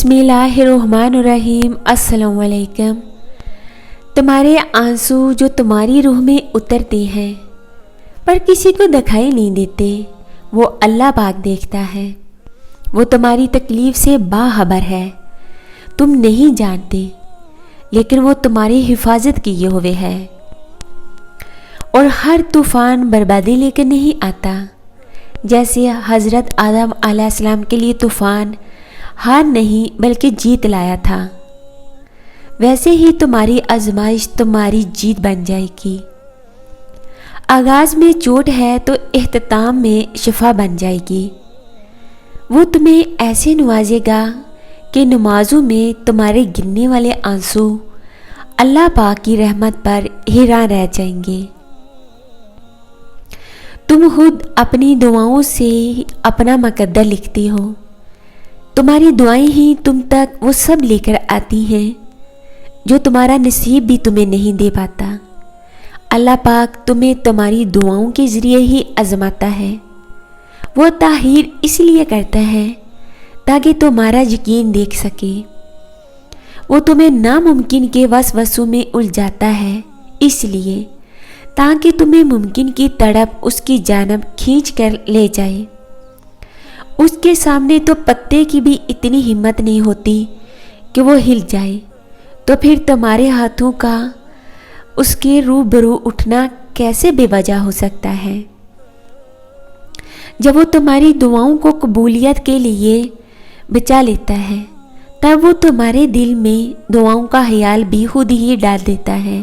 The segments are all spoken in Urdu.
بسم اللہ الرحمن الرحیم۔ السلام علیکم۔ تمہارے آنسو جو تمہاری روح میں اترتے ہیں پر کسی کو دکھائی نہیں دیتے، وہ اللہ پاک دیکھتا ہے۔ وہ تمہاری تکلیف سے باخبر ہے، تم نہیں جانتے، لیکن وہ تمہاری حفاظت کیے ہوئے ہے۔ اور ہر طوفان بربادی لے کر نہیں آتا، جیسے حضرت آدم علیہ السلام کے لیے طوفان ہار نہیں بلکہ جیت لایا تھا، ویسے ہی تمہاری آزمائش تمہاری جیت بن جائے گی۔ آغاز میں چوٹ ہے تو اختتام میں شفا بن جائے گی۔ وہ تمہیں ایسے نوازے گا کہ نمازوں میں تمہارے گرنے والے آنسو اللہ پاک کی رحمت پر حیران رہ جائیں گے۔ تم خود اپنی دعاؤں سے اپنا مقدر لکھتی ہو، تمہاری دعائیں ہی تم تک وہ سب لے کر آتی ہیں جو تمہارا نصیب بھی تمہیں نہیں دے پاتا۔ اللہ پاک تمہیں تمہاری دعاؤں کے ذریعے ہی آزماتا ہے۔ وہ تحیر اس لیے کرتا ہے تاکہ تمہارا یقین دیکھ سکے۔ وہ تمہیں ناممکن کے وسوسوں میں الجھاتا ہے، اس لیے تاکہ تمہیں ممکن کی تڑپ اس کی جانب کھینچ کر لے جائے۔ اس کے سامنے تو پتے کی بھی اتنی ہمت نہیں ہوتی کہ وہ ہل جائے، تو پھر تمہارے ہاتھوں کا اس کے روبرو اٹھنا کیسے بے وجہ ہو سکتا ہے؟ جب وہ تمہاری دعاؤں کو قبولیت کے لیے بچا لیتا ہے، تب وہ تمہارے دل میں دعاؤں کا خیال بھی خود ہی ڈال دیتا ہے۔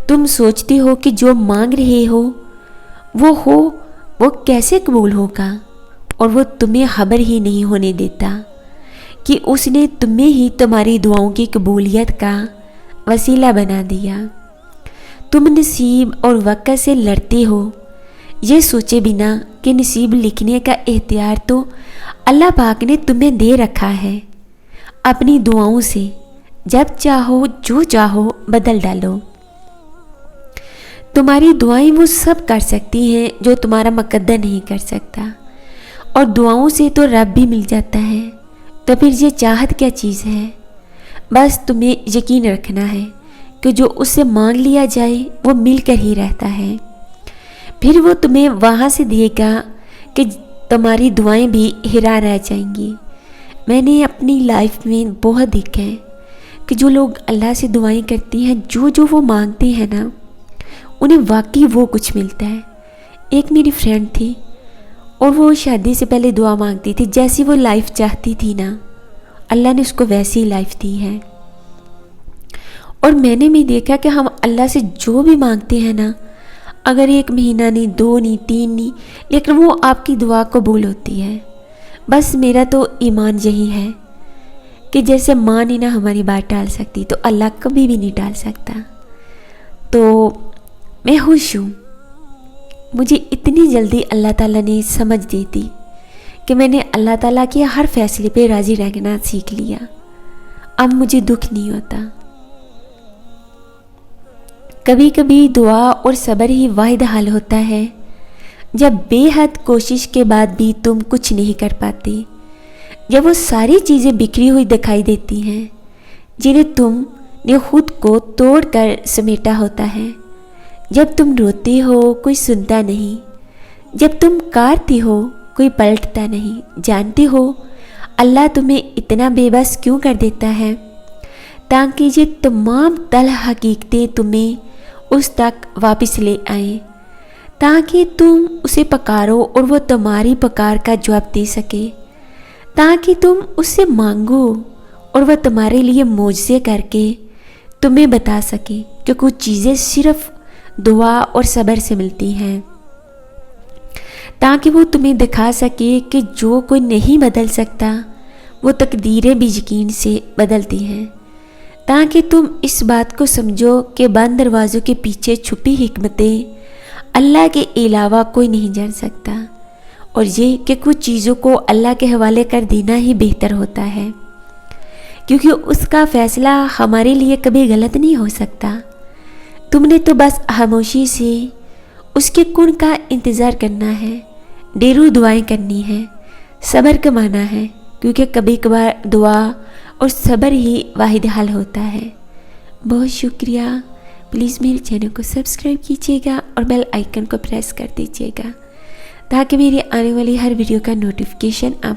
تم سوچتے ہو کہ جو مانگ رہے ہو وہ کیسے قبول ہوگا، اور وہ تمہیں خبر ہی نہیں ہونے دیتا کہ اس نے تمہیں ہی تمہاری دعاؤں کی قبولیت کا وسیلہ بنا دیا۔ تم نصیب اور وقت سے لڑتے ہو، یہ سوچے بنا کہ نصیب لکھنے کا اختیار تو اللہ پاک نے تمہیں دے رکھا ہے۔ اپنی دعاؤں سے جب چاہو جو چاہو بدل ڈالو۔ تمہاری دعائیں وہ سب کر سکتی ہیں جو تمہارا مقدر نہیں کر سکتا، اور دعاؤں سے تو رب بھی مل جاتا ہے، تو پھر یہ چاہت کیا چیز ہے؟ بس تمہیں یقین رکھنا ہے کہ جو اس سے مانگ لیا جائے وہ مل کر ہی رہتا ہے۔ پھر وہ تمہیں وہاں سے دے گا کہ تمہاری دعائیں بھی حیران رہ جائیں گی۔ میں نے اپنی لائف میں بہت دیکھا ہے کہ جو لوگ اللہ سے دعائیں کرتے ہیں، جو وہ مانگتے ہیں نا، انہیں واقعی وہ کچھ ملتا ہے۔ ایک میری فرینڈ تھی، اور وہ شادی سے پہلے دعا مانگتی تھی، جیسی وہ لائف چاہتی تھی نا، اللہ نے اس کو ویسی لائف دی ہے۔ اور میں نے بھی دیکھا کہ ہم اللہ سے جو بھی مانگتے ہیں نا، اگر 1 مہینہ نہیں، 2 نہیں، 3 نہیں، لیکن وہ آپ کی دعا قبول ہوتی ہے۔ بس میرا تو ایمان یہی ہے کہ جیسے ماں نہیں نا ہماری بات ٹال سکتی، تو اللہ کبھی بھی نہیں ٹال سکتا۔ تو میں خوش ہوں، مجھے اتنی جلدی اللہ تعالیٰ نے سمجھ دی تھی کہ میں نے اللہ تعالیٰ کے ہر فیصلے پہ راضی رہنا سیکھ لیا۔ اب مجھے دکھ نہیں ہوتا۔ کبھی کبھی دعا اور صبر ہی واحد حل ہوتا ہے جب بے حد کوشش کے بعد بھی تم کچھ نہیں کر پاتے، جب وہ ساری چیزیں بکھری ہوئی دکھائی دیتی ہیں جنہیں تم نے خود کو توڑ کر سمیٹا ہوتا ہے، جب تم روتے ہو کوئی سنتا نہیں، جب تم کارتی ہو کوئی پلٹتا نہیں۔ جانتے ہو اللہ تمہیں اتنا بے بس کیوں کر دیتا ہے؟ تاکہ یہ تمام تلخ حقیقتیں تمہیں اس تک واپس لے آئیں، تاکہ تم اسے پکارو اور وہ تمہاری پکار کا جواب دے سکے، تاکہ تم اس سے مانگو اور وہ تمہارے لیے معجزے کر کے تمہیں بتا سکے کہ کچھ چیزیں صرف دعا اور صبر سے ملتی ہیں، تاکہ وہ تمہیں دکھا سکے کہ جو کوئی نہیں بدل سکتا وہ تقدیریں بھی یقین سے بدلتی ہیں، تاکہ تم اس بات کو سمجھو کہ بند دروازوں کے پیچھے چھپی حکمتیں اللہ کے علاوہ کوئی نہیں جان سکتا، اور یہ کہ کچھ چیزوں کو اللہ کے حوالے کر دینا ہی بہتر ہوتا ہے، کیونکہ اس کا فیصلہ ہمارے لیے کبھی غلط نہیں ہو سکتا۔ تم نے تو بس خاموشی سے اس کے کن کا انتظار کرنا ہے، ڈھیروں دعائیں کرنی ہے، صبر کمانا ہے، کیونکہ کبھی کبھار دعا اور صبر ہی واحد حل ہوتا ہے۔ بہت شکریہ۔ پلیز میرے چینل کو سبسکرائب کیجیے گا اور بیل آئیکن کو پریس کر دیجیے گا تاکہ میری آنے والی ہر ویڈیو کا نوٹیفیکیشن آپ